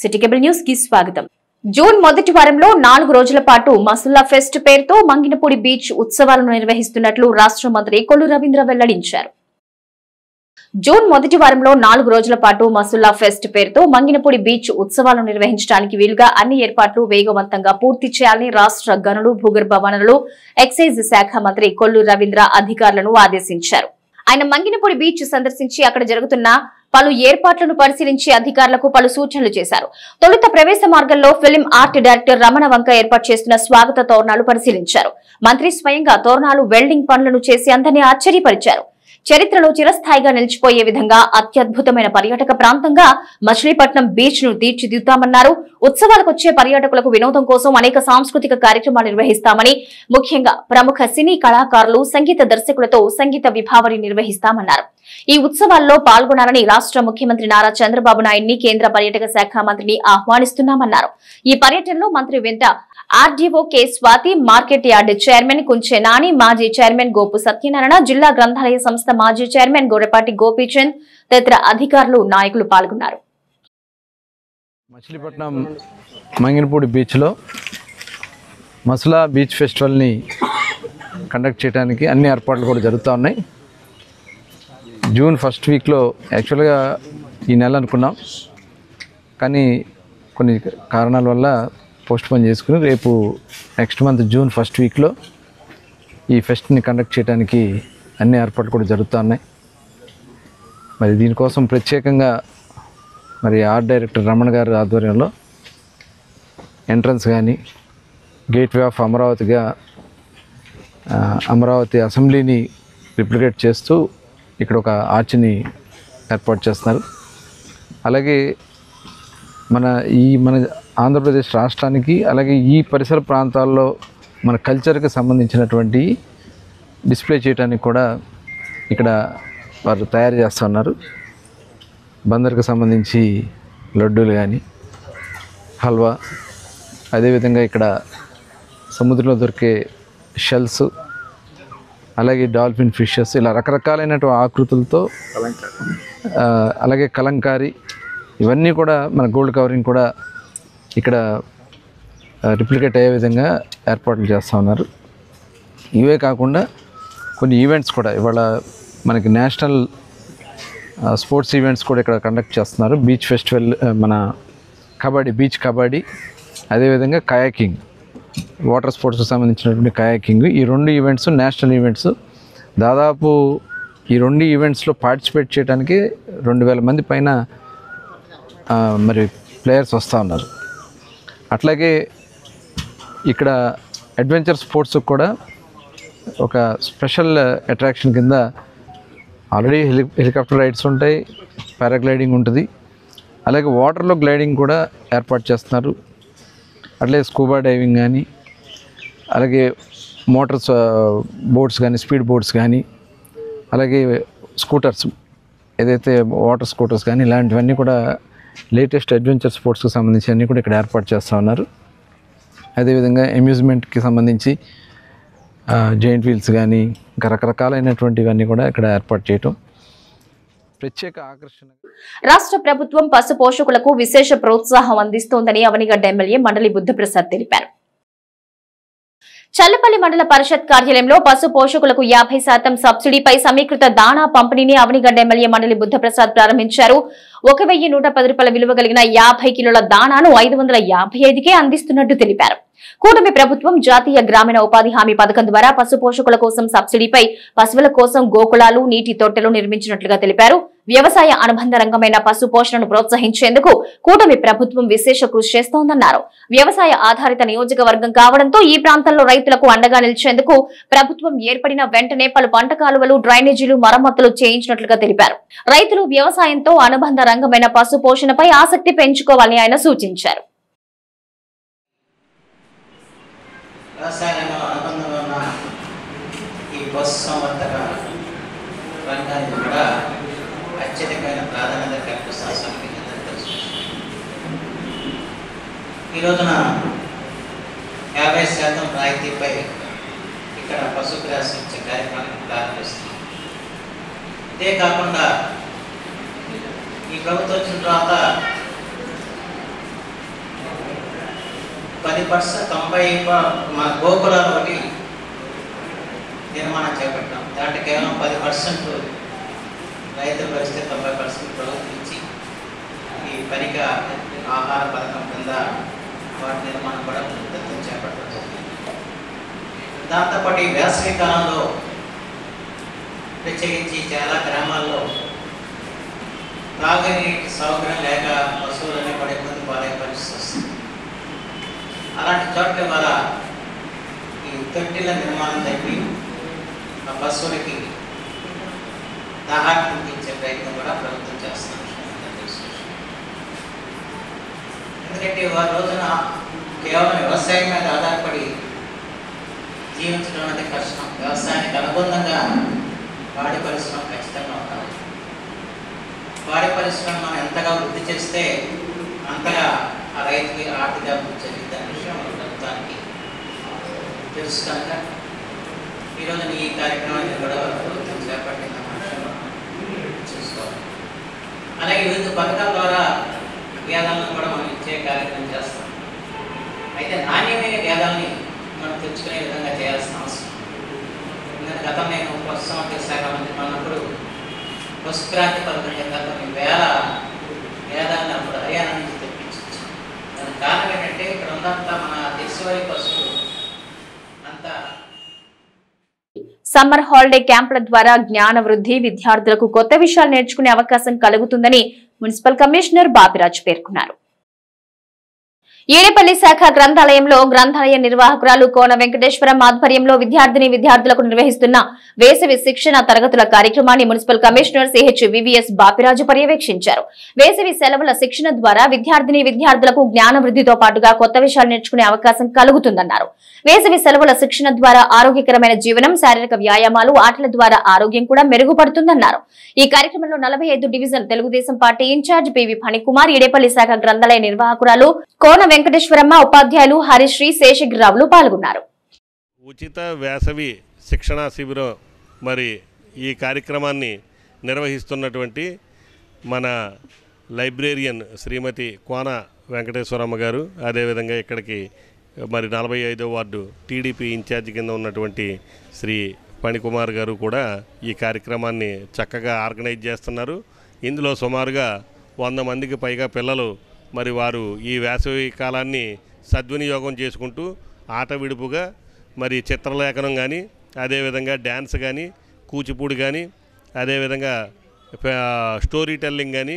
City cable news కి స్వాగతం. June మొదటి వారంలో 4 రోజుల పాటు మసుల్లా ఫెస్ట్ పేరుతో మంగినపూడి బీచ్ ఉత్సవాలను నిర్వహిస్తున్నట్లు రాష్ట్ర మంత్రి కొల్లు రవీంద్ర వెల్లడించారు. జూన్ మొదటి వారంలో 4 రోజుల పాటు మసుల్లా ఫెస్ట్ పేరుతో మంగినపూడి బీచ్ ఉత్సవాలను నిర్వహించడానికి వీలుగా అన్ని ఏర్పాట్లు వేగవంతంగా పూర్తి చేయాలని రాష్ట్ర గనులు, భూగర్భ వనరులు, ఎక్సైజ్ శాఖ మంత్రి కొల్లు రవీంద్ర అధికారులను ఆదేశించారు. ఆయన మంగినపూడి బీచ్ సందర్శించి అక్కడ జరుగుతున్న పలు ఏర్పాట్లను పరిశీలించి అధికారులకు పలు సూచనలు చేశారు. తొలుత ప్రవేశ మార్గంలో ఫిల్మ్ ఆర్ట్ డైరెక్టర్ రమణ వంక ఏర్పాటు చేస్తున్న స్వాగత తోరణాలు పరిశీలించారు. మంత్రి స్వయంగా తోరణాలు వెల్డింగ్ పనులను చేసి అందరినీ ఆశ్చర్యపరిచారు. చరిత్రలో చిరస్థాయిగా నిలిచిపోయే విధంగా అత్యద్భుతమైన పర్యాటక ప్రాంతంగా మచిలీపట్నం బీచ్ ను తీర్చిదిద్దుతామన్నారు. ఉత్సవాలకు వచ్చే పర్యాటకులకు వినోదం కోసం అనేక సాంస్కృతిక కార్యక్రమాలు నిర్వహిస్తామని, ముఖ్యంగా ప్రముఖ సినీ కళాకారులు, సంగీత దర్శకులతో సంగీత విభావరి నిర్వహిస్తామన్నారు. ఈ ఉత్సవాల్లో పాల్గొనాలని రాష్ట్ర ముఖ్యమంత్రి నారా చంద్రబాబు నాయుడిని, కేంద్ర పర్యాటక శాఖ మంత్రిని ఆహ్వానిస్తున్నామన్నారు. ఈ పర్యటనలో మంత్రి వెంట RDO K Swathi, market yard chairman Kunche Nani, మాజీ చైర్మన్ గోపు సత్యనారాయణ, జిల్లా గ్రంథాలయ సంస్థ మాజీ చైర్మన్ గోరపాటి గోపీచంద్ తదితర అధికారులు, నాయకులు పాల్గొన్నారు. మచిలీపట్నం మంగినపూడి బీచ్లో మసులా బీచ్ ఫెస్టివల్ని కండక్ట్ చేయడానికి అన్ని ఏర్పాట్లు కూడా జరుగుతూ ఉన్నాయి. జూన్ ఫస్ట్ వీక్లో యాక్చువల్గా ఈ నెల అనుకున్నాం, కానీ కొన్ని కారణాల వల్ల పోస్ట్పోన్ చేసుకుని రేపు నెక్స్ట్ మంత్ జూన్ ఫస్ట్ వీక్లో ఈ ఫెస్ట్ని కండక్ట్ చేయడానికి అన్ని ఏర్పాట్లు కూడా జరుగుతూ ఉన్నాయి. మరి దీనికోసం ప్రత్యేకంగా మరి ఆర్ట్ డైరెక్టర్ రమణ గారి ఆధ్వర్యంలో ఎంట్రన్స్ కానీ, గేట్వే ఆఫ్ అమరావతిగా అమరావతి అసెంబ్లీని రిప్లికేట్ చేస్తూ ఇక్కడ ఒక ఆర్చ్ని ఏర్పాటు చేస్తున్నారు. అలాగే మన ఆంధ్రప్రదేశ్ రాష్ట్రానికి, అలాగే ఈ పరిసర ప్రాంతాల్లో మన కల్చర్కి సంబంధించినటువంటి డిస్ప్లే చేయడానికి కూడా ఇక్కడ వారు తయారు చేస్తున్నారు. బందర్కి సంబంధించి లడ్డూలు కానీ, హల్వా, అదేవిధంగా ఇక్కడ సముద్రంలో దొరికే షెల్స్, అలాగే డాల్ఫిన్ ఫిషెస్, ఇలా రకరకాలైనటువంటి ఆకృతులతో, అలాగే కలంకారీ, ఇవన్నీ కూడా మన గోల్డ్ కవరింగ్ కూడా ఇక్కడ రిప్లికేట్ అయ్యే విధంగా ఏర్పాట్లు చేస్తూ ఉన్నారు. ఇవే కాకుండా కొన్ని ఈవెంట్స్ కూడా ఇవాళ మనకి నేషనల్ స్పోర్ట్స్ ఈవెంట్స్ కూడా ఇక్కడ కండక్ట్ చేస్తున్నారు. బీచ్ ఫెస్టివల్, మన బీచ్ కబడ్డీ, అదేవిధంగా కయాకింగ్, వాటర్ స్పోర్ట్స్కి సంబంధించినటువంటి కయాకింగ్, ఈ 2 ఈవెంట్స్ నేషనల్ ఈవెంట్స్. దాదాపు ఈ 2 ఈవెంట్స్లో పార్టిసిపేట్ చేయడానికి 2000 మంది పైన మరి ప్లేయర్స్ వస్తూ ఉన్నారు. అట్లాగే ఇక్కడ అడ్వెంచర్ స్పోర్ట్స్ కూడా ఒక స్పెషల్ అట్రాక్షన్ కింద ఆల్రెడీ హెలికాప్టర్ రైడ్స్ ఉంటాయి, పారాగ్లైడింగ్ ఉంటుంది, అలాగే వాటర్లో గ్లైడింగ్ కూడా ఏర్పాటు చేస్తున్నారు. అట్లాగే స్కూబా డైవింగ్ కానీ, అలాగే మోటార్స్ బోట్స్ కానీ, స్పీడ్ బోట్స్ కానీ, అలాగే స్కూటర్స్, ఏదైతే వాటర్ స్కూటర్స్ కానీ, ఇలాంటివన్నీ కూడా లేటెస్ట్ అడ్వెంచర్ స్పోర్ట్స్కి సంబంధించి అన్నీ కూడా ఇక్కడ ఏర్పాటు చేస్తూ ఉన్నారు. అదేవిధంగా అమ్యూజ్మెంట్కి సంబంధించి జైంట్ వీల్స్ కానీ, ఇంకా రకరకాలైనటువంటివన్నీ కూడా ఇక్కడ ఏర్పాటు చేయటం ప్రత్యేక ఆకర్షణ. రాష్ట్ర ప్రభుత్వం పశు పోషకులకు విశేష ప్రోత్సాహం అందిస్తోందని అవనిగడ్డ ఎమ్మెల్యే మండలి బుద్ధప్రసాద్ తెలిపారు. చల్లపల్లి మండల పరిషత్ కార్యాలయంలో పశు పోషకులకు 50% సబ్సిడీపై సమీకృత దాణా పంపిణీని అవనిగడ్డ ఎమ్మెల్యే మండలి బుద్ధప్రసాద్ ప్రారంభించారు. 1110 రూపాయల విలువ కలిగిన 50 కిలోల దాణాను 555కే అందిస్తున్నట్టు తెలిపారు. కూటమి ప్రభుత్వం జాతీయ గ్రామీణ ఉపాధి హామీ పథకం ద్వారా పశు పోషకుల కోసం సబ్సిడీపై పశువుల కోసం గోకులాలు, నీటి తొట్టెలు నిర్మించినట్లుగా తెలిపారు. వ్యవసాయ అనుబంధ రంగమైన పశు పోషణను ప్రోత్సహించేందుకు కూటమి ప్రభుత్వం విశేష కృషి చేస్తోందన్నారు. వ్యవసాయ ఆధారిత నియోజకవర్గం కావడంతో ఈ ప్రాంతంలో రైతులకు అండగా నిలిచేందుకు ప్రభుత్వం ఏర్పడిన వెంటనే పలు పంట కాలువలు, డ్రైనేజీలు మరమ్మతులు చేయించినట్లుగా తెలిపారు. రైతులు వ్యవసాయంతో అనుబంధ రంగమైన పశు పోషణపై ఆసక్తి పెంచుకోవాలని ఆయన సూచించారు. వ్యవసాయంలో అనుబంధంగా ఉన్న ఈ పశు సంవర్ధక రంగానికి కూడా అత్యధికమైన ప్రాధాన్యత కల్పిస్తున్న సంఖ్య తెలుసు. ఈ రోజున 50% రాయితీపై ఇక్కడ పశుగ్రాసం ఇచ్చే కార్యక్రమాన్ని ప్రారంభిస్తున్నాం. ఇదే కాకుండా ఈ ప్రభుత్వం వచ్చిన తర్వాత 10% 90 మన గోకులాలు ఒకటి నిర్మాణం చేపట్టాం. దాంట్లో కేవలం 10% రైతుల పరిస్థితి 90% ప్రభుత్వం ఇచ్చి ఈ పనిక ఆహార పథకం కింద వాటి నిర్మాణం కూడా ప్రభుత్వం చేపట్టడం జరిగింది. దాంతోపాటు ఈ వేసవి కాలంలో ప్రత్యేకించి చాలా గ్రామాల్లో తాగునీటి సౌకర్యం లేక పశువులన్నీ కూడా ఇబ్బంది పాలే పరిస్థితి వస్తుంది. అలాంటి చోట్ల వల్ల ఈ తొట్టిల నిర్మాణం జరిపి ఆ పశువులకి దాహాన్ని పుట్టించే ప్రయత్నం కూడా ప్రభుత్వం చేస్తున్న ఎందుకంటే వారి రోజున కేవలం వ్యవసాయం మీద ఆధారపడి జీవించడం అనేది కష్టం. వ్యవసాయానికి అనుబంధంగా పాడి పరిశ్రమ ఖచ్చితంగా ఉండాలి. పాడి పరిశ్రమ మనం ఎంతగా వృద్ధి చేస్తే అంతగా ఆ రైతుకి ఆర్థిక అభివృద్ధి జరిగింది అనే విషయం ప్రభుత్వానికి తెలుసు కనుక ఈరోజు ఈ కార్యక్రమాన్ని కూడా ప్రభుత్వం చేపట్టిన విషయం చూసుకోవాలి. అలాగే వివిధ పథకాల ద్వారా గేదెలను కూడా మనం ఇచ్చే కార్యక్రమం చేస్తాం. అయితే నాణ్యమైన గేదెల్ని మనం తెచ్చుకునే విధంగా చేయాల్సిన అవసరం. ఎందుకంటే గతం నేను పశుసంవర్ధక శాఖ మంత్రి ఉన్నప్పుడు పశుక్రాంతి పథకం కింద కొన్ని వేల గేదెలను అప్పుడు హర్యానా నుంచి తెప్పించవచ్చు. దానికి కారణం ఏంటంటే ఇక్కడ ఉన్నంతా మన దేశవాళీ పశువులు అంతా. సమ్మర్ హాలిడే క్యాంపుల ద్వారా జ్ఞాన వృద్ధి, విద్యార్థులకు కొత్త విషయాలు నేర్చుకునే అవకాశం కలుగుతుందని మున్సిపల్ కమిషనర్ బాపిరాజు పేర్కొన్నారు. ఏడేపల్లి శాఖ గ్రంథాలయంలో గ్రంథాలయ నిర్వాహకురాలు కోన వెంకటేశ్వరం ఆధ్వర్యంలో విద్యార్థులకు నిర్వహిస్తున్న వేసవి శిక్షణ తరగతుల కార్యక్రమాన్ని మున్సిపల్ కమిషనర్ CHVVS బాపిరాజు పర్యవేక్షించారు. వేసవి సెలవుల శిక్షణ ద్వారా విద్యార్థులకు జ్ఞాన వృద్ధితో పాటుగా కొత్త విషయాలు నేర్చుకునే అవకాశం కలుగుతుందన్నారు. వేసవి సెలవుల శిక్షణ ద్వారా ఆరోగ్యకరమైన జీవనం, శారీరక వ్యాయామాలు, ఆటల ద్వారా ఆరోగ్యం కూడా మెరుగుపడుతుందన్నారు. ఈ కార్యక్రమంలో 45 division Telugu Desam party incharge PV Phanikumar, Yedepalli శాఖ గ్రంథాలయ నిర్వాహకురాలు కోన వెంకటేశ్వరమ్మ, ఉపాధ్యాయులు హరిశ్రీ, శేషగిరిరావులు పాల్గొన్నారు. ఉచిత వేసవి శిక్షణా శిబిరం మరి ఈ కార్యక్రమాన్ని నిర్వహిస్తున్నటువంటి మన లైబ్రేరియన్ శ్రీమతి కోన వెంకటేశ్వరమ్మ గారు, అదేవిధంగా ఇక్కడికి మరి 45వ వార్డు టీడీపీ ఇన్ఛార్జ్ కింద ఉన్నటువంటి శ్రీ ఫణికుమార్ గారు కూడా ఈ కార్యక్రమాన్ని చక్కగా ఆర్గనైజ్ చేస్తున్నారు. ఇందులో సుమారుగా 100 మందికి పైగా పిల్లలు మరి వారు ఈ వేసవి కాలాన్ని సద్వినియోగం చేసుకుంటూ ఆట విడుపుగా మరి చిత్రలేఖనం కానీ, అదేవిధంగా డ్యాన్స్ కానీ, కూచిపూడి కానీ, అదేవిధంగా స్టోరీ టెల్లింగ్ కానీ,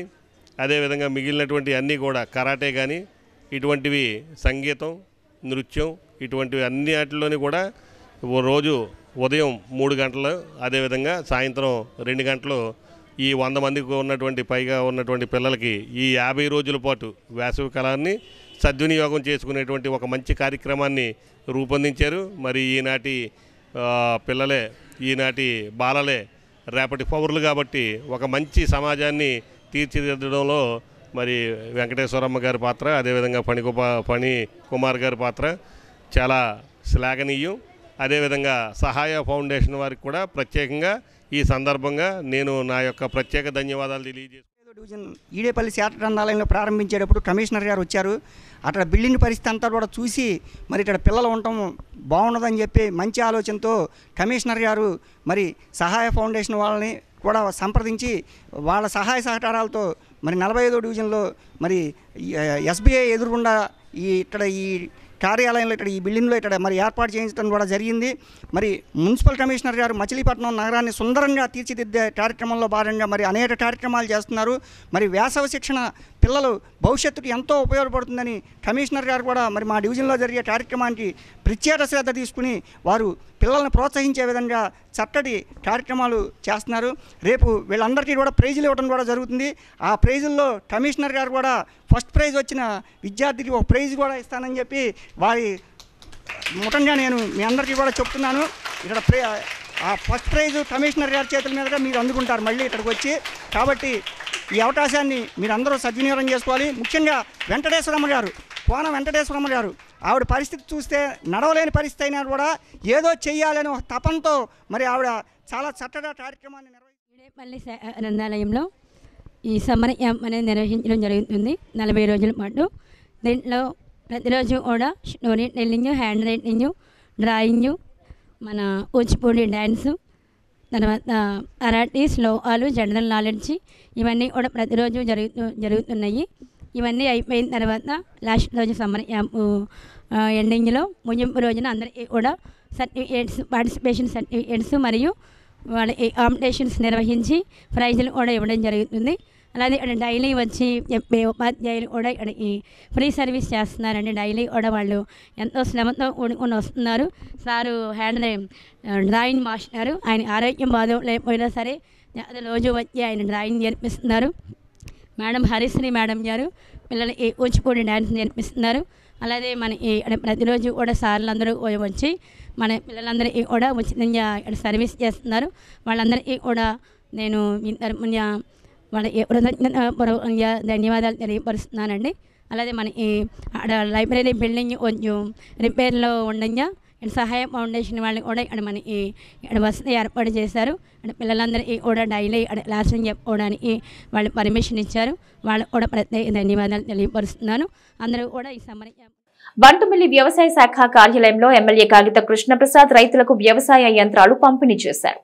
అదేవిధంగా మిగిలినటువంటి అన్నీ కూడా కరాటే కానీ, ఇటువంటివి సంగీతం, నృత్యం, ఇటువంటివి అన్ని వాటిలోని కూడా రోజు ఉదయం 3 గంటలు, అదేవిధంగా సాయంత్రం 2 గంటలు ఈ 100 మందికి ఉన్నటువంటి పైగా ఉన్నటువంటి పిల్లలకి ఈ 50 రోజుల పాటు వేసవి కాలాన్ని సద్వినియోగం చేసుకునేటువంటి ఒక మంచి కార్యక్రమాన్ని రూపొందించారు. మరి ఈనాటి పిల్లలే, ఈనాటి బాలలే రేపటి పౌరులు కాబట్టి ఒక మంచి సమాజాన్ని తీర్చిదిద్దడంలో మరి వెంకటేశ్వరమ్మ గారి పాత్ర, అదేవిధంగా ఫణి కుమార్ గారి పాత్ర చాలా శ్లాఘనీయం. అదేవిధంగా సహాయ ఫౌండేషన్ వారికి కూడా ప్రత్యేకంగా ఈ సందర్భంగా నేను నా యొక్క ప్రత్యేక ధన్యవాదాలు తెలియజేస్తున్నాను. డివిజన్ ఈడేపల్లి శాఖ గ్రంథాలయంలో ప్రారంభించేటప్పుడు కమిషనర్ గారు వచ్చారు. అక్కడ బిల్డింగ్ పరిస్థితి అంతా కూడా చూసి మరి ఇక్కడ పిల్లలు ఉండటం బాగున్నదని చెప్పి మంచి ఆలోచనతో కమిషనర్ గారు మరి సహాయ ఫౌండేషన్ వాళ్ళని కూడా సంప్రదించి వాళ్ళ సహాయ సహకారాలతో మరి 45వ డివిజన్లో మరి SBI ఎదురుగుండా ఇక్కడ ఈ కార్యాలయంలో ఇక్కడ ఈ బిల్డింగ్లో ఇక్కడ మరి ఏర్పాటు చేయించడం కూడా జరిగింది. మరి మున్సిపల్ కమిషనర్ గారు మచిలీపట్నం నగరాన్ని సుందరంగా తీర్చిదిద్దే కార్యక్రమంలో భాగంగా మరి అనేక కార్యక్రమాలు చేస్తున్నారు. మరి వేసవి శిక్షణ పిల్లలు భవిష్యత్తుకు ఎంతో ఉపయోగపడుతుందని కమిషనర్ గారు కూడా మరి మా డివిజన్లో జరిగే కార్యక్రమానికి ప్రత్యేక శ్రద్ధ తీసుకుని వారు పిల్లల్ని ప్రోత్సహించే విధంగా చక్కటి కార్యక్రమాలు చేస్తున్నారు. రేపు వీళ్ళందరికీ కూడా ప్రైజులు ఇవ్వడం కూడా జరుగుతుంది. ఆ ప్రైజుల్లో కమిషనర్ గారు కూడా ఫస్ట్ ప్రైజ్ వచ్చిన విద్యార్థికి ఒక ప్రైజ్ కూడా ఇస్తానని చెప్పి వారి ముఖంగా నేను మీ అందరికీ కూడా చెప్తున్నాను. ఇక్కడ ఆ ఫస్ట్ ప్రైజు కమిషనర్ గారి చేతుల మీదుగా మీరు అందుకుంటారు మళ్ళీ ఇక్కడికి వచ్చి. కాబట్టి ఈ అవకాశాన్ని మీరందరూ సద్వినియోగం చేసుకోవాలి. ముఖ్యంగా వెంకటేశ్వరమ్మ గారు, కోన వెంకటేశ్వరమ్మ గారు, ఆవిడ పరిస్థితి చూస్తే నడవలేని పరిస్థితి అయినా కూడా ఏదో చెయ్యాలని ఒక తపంతో మరి ఆవిడ చాలా చక్కగా కార్యక్రమాన్ని ఏడేపల్లి గ్రంథాలయంలో ఈ సమ్మర్ క్యాంప్ అనేది నిర్వహించడం జరుగుతుంది 40 రోజుల పాటు. దీంట్లో ప్రతిరోజు కూడా story telling, hand writing, drawing, మన కూచిపూడి డ్యాన్సు, తర్వాత కరాటీ, శ్లోకాలు, జనరల్ నాలెడ్జ్ ఇవన్నీ కూడా ప్రతిరోజు జరుగుతున్నాయి. ఇవన్నీ అయిపోయిన తర్వాత లాస్ట్ రోజు సమ్మర్ క్యాంపు ఎండింగ్లో ముగింపు రోజున అందరికీ కూడా సర్టిఫికేట్స్, పార్టిసిపేషన్ సర్టిఫికేట్స్ మరియు వాళ్ళకి కాంపిటీషన్స్ నిర్వహించి ప్రైజులు కూడా ఇవ్వడం జరుగుతుంది. అలాగే ఇక్కడ డైలీ వచ్చి చెప్పే ఉపాధ్యాయులు కూడా ఇక్కడికి ఫ్రీ సర్వీస్ చేస్తున్నారండి. డైలీ కూడా వాళ్ళు ఎంతో శ్రమతో కూడుకొని వస్తున్నారు. సారు డ్రాయింగ్ మాస్టర్, ఆయన ఆరోగ్యం బాగోలేకపోయినా సరే రోజు వచ్చి ఆయన డ్రాయింగ్ నేర్పిస్తున్నారు. మేడం హరిశ్రీ మేడం గారు పిల్లలకి కూచిపూడి డ్యాన్స్ నేర్పిస్తున్నారు. అలాగే మనకి ప్రతిరోజు కూడా సార్లందరూ వచ్చి మన పిల్లలందరికీ కూడా ఉచితంగా ఇక్కడ సర్వీస్ చేస్తున్నారు. వాళ్ళందరికీ కూడా నేను వాళ్ళకి కృతజ్ఞతాపూర్వకంగా ధన్యవాదాలు తెలియపరుస్తున్నానండి. అలాగే మనకి లైబ్రరీ బిల్డింగ్ కొంచెం రిపేర్లో ఉండగా సహాయ ఫౌండేషన్ వాళ్ళు కూడా ఇక్కడ మనకి ఇక్కడ వసతి ఏర్పాటు చేశారు. ఇక్కడ పిల్లలందరికీ కూడా డైలీ ఇక్కడ క్లాసులు చెప్పుకోవడానికి వాళ్ళు పర్మిషన్ ఇచ్చారు. వాళ్ళకు కూడా ప్రత్యేక ధన్యవాదాలు తెలియపరుస్తున్నాను. అందరూ కూడా ఈ సమ్మర్ బంటుమిల్లి వ్యవసాయ శాఖ కార్యాలయంలో ఎమ్మెల్యే కాగిత కృష్ణప్రసాద్ రైతులకు వ్యవసాయ యంత్రాలు పంపిణీ చేశారు.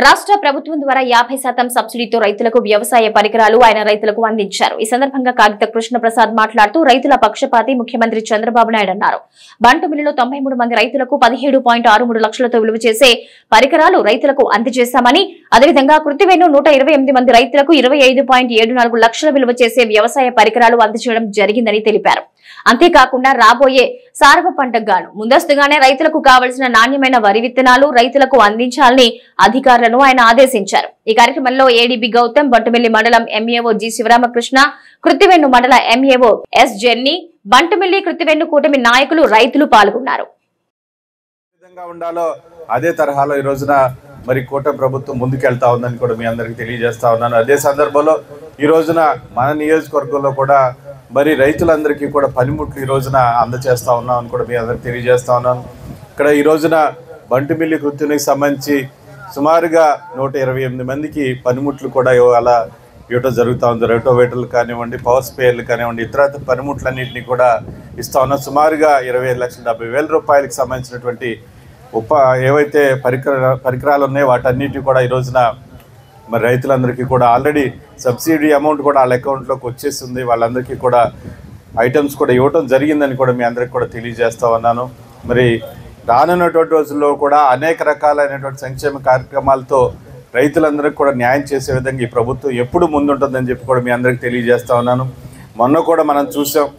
రాష్ట్ర ప్రభుత్వం ద్వారా 50% సబ్సిడీతో రైతులకు వ్యవసాయ పరికరాలు ఆయన రైతులకు అందించారు. ఈ సందర్భంగా కాగిత కృష్ణప్రసాద్ మాట్లాడుతూ రైతుల పక్షపాతి ముఖ్యమంత్రి చంద్రబాబు నాయుడు అన్నారు. బంటుమిల్లిలో 93 మంది రైతులకు 17.63 లక్షలతో విలువ చేసే పరికరాలు రైతులకు అందజేశామని, అదేవిధంగా కృతివేణు 128 మంది రైతులకు 25.74 లక్షల విలువ చేసే వ్యవసాయ పరికరాలు అందజేయడం జరిగిందని తెలిపారు. అంతేకాకుండా రాబోయే సార్వ పంటకు గాను ముందస్తుగానే రైతులకు కావలసిన నాణ్యమైన వరి విత్తనాలు రైతులకు అందించాలని అధికారులను ఆయన ఆదేశించారు. ఈ కార్యక్రమంలో ఏడీబీ గౌతమ్, బంటుమిల్లి మండలం ఎంఏఓ జి శివరామకృష్ణ, కృతివేణు మండల ఎంఏఓ ఎస్ జెన్నీ, బంటుమిల్లి కృతివేణు కూటమి నాయకులు, రైతులు పాల్గొన్నారు. ఉండాలో అదే తరహాలో ఈ రోజున మరి కూటమి ప్రభుత్వం ముందుకెళ్తా ఉందని కూడా మీ అందరికీ తెలియజేస్తా ఉన్నాను. అదే సందర్భంలో ఈ రోజున మన నియోజకవర్గంలో కూడా మరి రైతులందరికీ కూడా పనిముట్లు ఈ రోజున అందజేస్తా ఉన్నాం అని కూడా మీ అందరికి తెలియజేస్తా ఉన్నాను. ఇక్కడ ఈ రోజున బంటుమిల్లి కృత్యానికి సంబంధించి సుమారుగా 128 మందికి పనిముట్లు కూడా అలా ఇవ్వటం జరుగుతూ ఉంది. రోటోవేటర్లు కానివ్వండి, పవర్ స్పేర్లు కానివ్వండి, ఇతర పనిముట్లన్నింటినీ కూడా ఇస్తా ఉన్నాం. సుమారుగా 25,70,000 రూపాయలకు సంబంధించినటువంటి ఏవైతే పరికరాలు ఉన్నాయో వాటన్నిటి కూడా ఈ రోజున మరి రైతులందరికీ కూడా ఆల్రెడీ సబ్సిడీ అమౌంట్ కూడా వాళ్ళ అకౌంట్లోకి వచ్చేస్తుంది. వాళ్ళందరికీ కూడా ఐటమ్స్ కూడా ఇవ్వటం జరిగిందని కూడా మీ అందరికీ కూడా తెలియజేస్తా ఉన్నాను. మరి రానున్నటువంటి రోజుల్లో కూడా అనేక రకాలైనటువంటి సంక్షేమ కార్యక్రమాలతో రైతులందరికీ కూడా న్యాయం చేసే విధంగా ఈ ప్రభుత్వం ఎప్పుడు ముందుంటుందని చెప్పి కూడా మీ అందరికీ తెలియజేస్తా ఉన్నాను. మొన్న కూడా మనం చూసాం,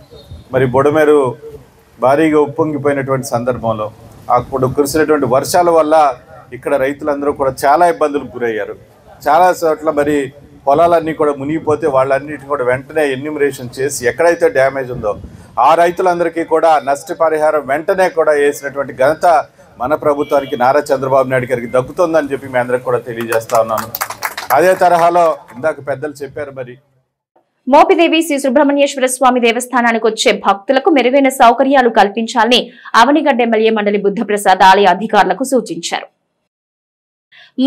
మరి బొడమేరు భారీగా ఉప్పొంగిపోయినటువంటి సందర్భంలో అప్పుడు కురిసినటువంటి వర్షాల వల్ల ఇక్కడ రైతులందరూ కూడా చాలా ఇబ్బందులకు గురయ్యారు. చాలా చోట్ల మరి పొలాలన్నీ కూడా మునిగిపోతే వాళ్ళన్నిటిని కూడా వెంటనే ఎన్యూమరేషన్ చేసి ఎక్కడైతే డ్యామేజ్ ఉందో ఆ రైతులందరికీ కూడా నష్టపరిహారం వెంటనే కూడా వేసినటువంటి ఘనత మన ప్రభుత్వానికి, నారా చంద్రబాబు నాయుడు గారికి దక్కుతుందని చెప్పి మీ అందరికి కూడా తెలియజేస్తా ఉన్నాను. అదే తరహాలో ఇందాక పెద్దలు చెప్పారు, మరి మోపిదేవి శ్రీ సుబ్రహ్మణ్యేశ్వర స్వామి దేవస్థానానికి వచ్చే భక్తులకు మెరుగైన సౌకర్యాలు కల్పించాలని అవనిగడ్డ ఎమ్మెల్యే మండలి బుద్ధప్రసాద్ ఆలయ అధికారులకు సూచించారు.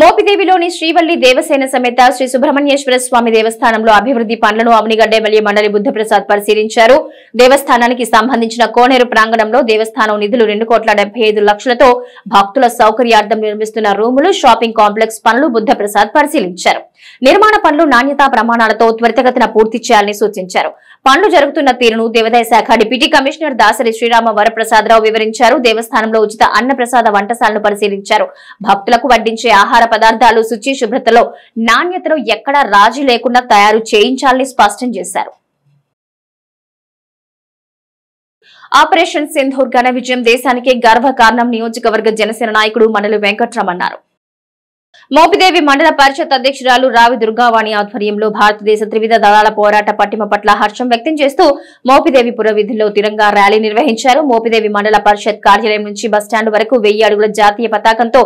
మోపిదేవిలోని శ్రీవల్లి దేవసేన సమేత శ్రీ సుబ్రహ్మణ్యేశ్వర స్వామి దేవస్థానంలో అభివృద్ధి పనులను అవనిగడ్డ ఎమ్మెల్యే మండలి బుద్ధప్రసాద్ పరిశీలించారు. దేవస్థానానికి సంబంధించిన కోనేరు ప్రాంగణంలో దేవస్థానం నిధులు 2,75 లక్షలతో భక్తుల సౌకర్యార్థం నిర్మిస్తున్న రూములు, షాపింగ్ కాంప్లెక్స్ పనులు బుద్ధప్రసాద్ పరిశీలించారు. నిర్మాణ పనులు నాణ్యతా ప్రమాణాలతో త్వరితగతిన పూర్తి చేయాలని సూచించారు. పనులు జరుగుతున్న తీరును దేవాదాయ శాఖ డిప్యూటీ కమిషనర్ దాసరి శ్రీరామ వరప్రసాదరావు వివరించారు. దేవస్థానంలో ఉచిత అన్నప్రసాద వంటశాలను పరిశీలించారు. భక్తులకు వడ్డించే ఆహార పదార్థాలు శుచి, శుభ్రతలో, నాణ్యతలో ఎక్కడా రాజీ లేకుండా తయారు చేయించాలని స్పష్టం చేశారు. ఆపరేషన్ సింధూర్ ఘన విజయం దేశానికే గర్వకారణం నియోజకవర్గ జనసేన నాయకుడు మండలి వెంకట్రామ్ అన్నారు. మోపిదేవి మండల పరిషత్ అధ్యక్షురాలు రావి దుర్గావాణి ఆధ్వర్యంలో భారతదేశ త్రివిధ దళాల పోరాట పట్టిమ పట్ల హర్షం వ్యక్తం చేస్తూ మోపిదేవి పురవీధుల్లో తిరంగా ర్యాలీ నిర్వహించారు. మోపిదేవి మండల పరిషత్ కార్యాలయం నుంచి బస్టాండ్ వరకు 1000 అడుగుల జాతీయ పతాకంతో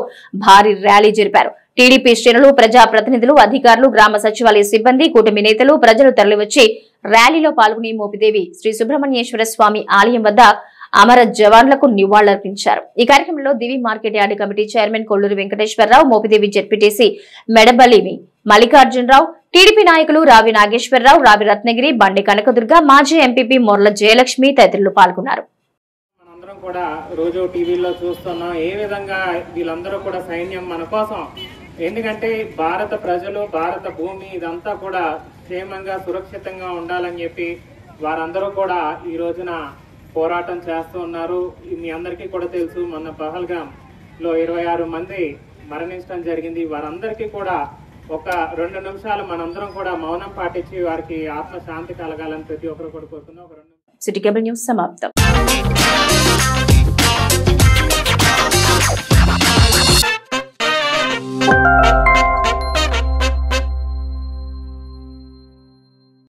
భారీ ర్యాలీ జరిపారు. టీడీపీ శ్రేణులు, ప్రజా ప్రతినిధులు, అధికారులు, గ్రామ సచివాలయ సిబ్బంది, కూటమి నేతలు, ప్రజలు తరలివచ్చి ర్యాలీలో పాల్గొని మోపిదేవి శ్రీ సుబ్రహ్మణ్యేశ్వర స్వామి ఆలయం వద్ద అమర జవాన్లకు నివాళులర్పించారు. ఈ కార్యక్రమంలో Divi market yard committee chairman Kolluri Venkateswararao, Mopidevi ZPTC Medabalimi Mallikarjunarao, TDP నాయకులు రావి నాగేశ్వరరావు, రావి రత్నగిరి, బండి కనకదుర్గ, మాజీ ఎంపీపీ మొర్ల జయలక్ష్మి తదితరులు పాల్గొన్నారు. మనందరం కూడా రోజు టీవీలో చూస్తున్నాం ఏ విధంగా వీళ్ళందరూ కూడా సైన్యం మన కోసం, ఎందుకంటే భారత ప్రజలు, భారత భూమి ఇదంతా కూడా క్షేమంగా సురక్షితంగా ఉండాలని చెప్పి వారందరూ కూడా ఈ రోజున పోరాటం చేస్తూ ఉన్నారు. మీ అందరికీ కూడా తెలుసు, మొన్న పహల్గామ్లో 26 మంది మరణించడం జరిగింది. వారందరికీ కూడా ఒక 2 నిమిషాలు మనందరం కూడా మౌనం పాటించి వారికి ఆత్మశాంతి కలగాలని ప్రతి ఒక్కరు కూడా కోరుతున్నాం. సిటీ కేబుల్ న్యూస్ సమాప్తం.